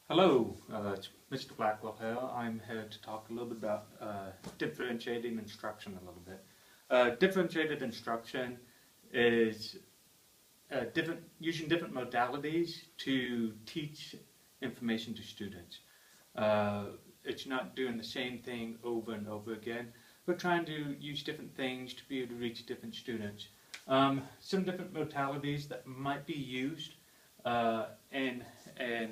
Hello, it's Mr. Blackwell here. I'm here to talk a little bit about differentiating instruction a little bit. Differentiated instruction is using different modalities to teach information to students. It's not doing the same thing over and over again. We're trying to use different things to be able to reach different students. Some different modalities that might be used in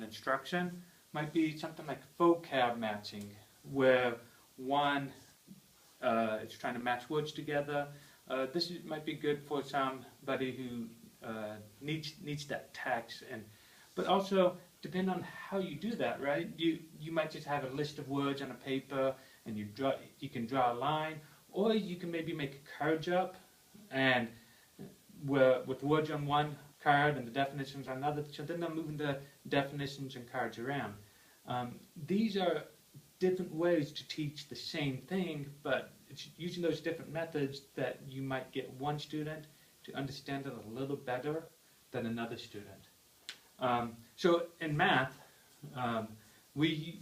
instruction might be something like vocab matching, where one is trying to match words together. Might be good for somebody who needs that text, but also depending on how you do that, right? You might just have a list of words on a paper, and you can draw a line, or you can maybe make a card up, and with words on one card and the definitions on another, so then I'm moving the definitions and cards around. These are different ways to teach the same thing, but it's using those different methods that you might get one student to understand it a little better than another student. So in math, we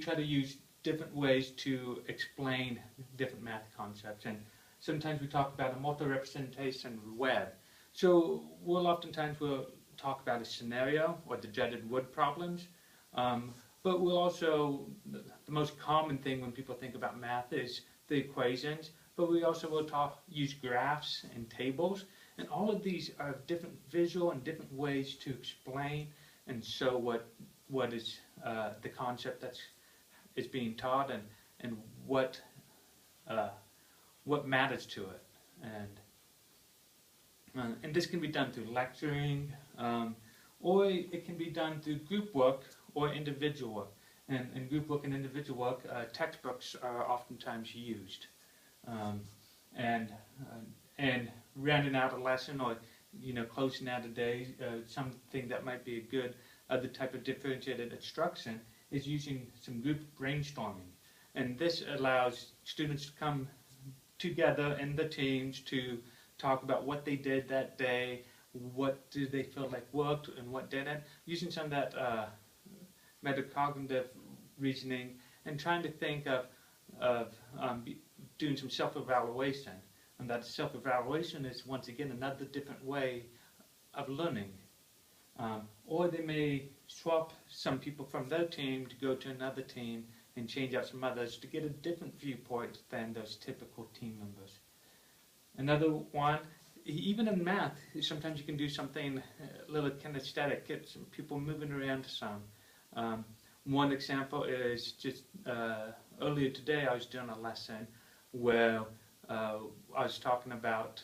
try to use different ways to explain different math concepts, and sometimes we talk about a multi-representation web. So oftentimes we'll talk about a scenario or the dreaded word problems, but we'll also, the most common thing when people think about math is the equations, but we also will use graphs and tables, and all of these are different visual and different ways to explain and show what is the concept that is being taught, and what matters to it. And this can be done through lecturing, or it can be done through group work or individual work. And in group work and individual work, textbooks are oftentimes used. And rounding out a lesson, or closing out a day, something that might be a good other type of differentiated instruction is using some group brainstorming. And this allows students to come together in the teams to talk about what they did that day, what did they feel like worked and what didn't, using some of that metacognitive reasoning, and trying to think of doing some self-evaluation. And that self-evaluation is, once again, another different way of learning. Or they may swap some people from their team to go to another team and change out some others to get a different viewpoint than those typical team members. Another one, even in math, sometimes you can do something a little kinesthetic, get some people moving around some. One example is just earlier today I was doing a lesson where I was talking about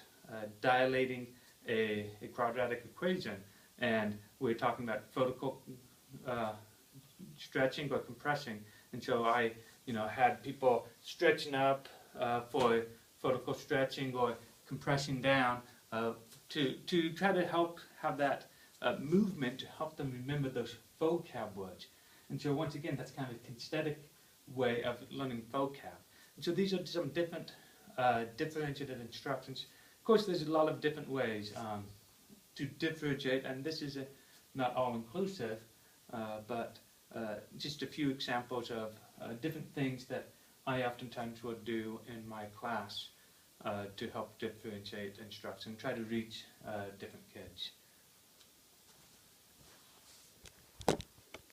dilating a quadratic equation, and we were talking about vertical stretching or compressing. And so I had people stretching up for vertical stretching or compressing down to try to help have that movement to help them remember those vocab words. And so once again, that's kind of a kinesthetic way of learning vocab. And so these are some different differentiated instructions. Of course, there's a lot of different ways to differentiate, and this is not all-inclusive, but just a few examples of different things that I oftentimes will do in my class to help differentiate instruction, try to reach different kids.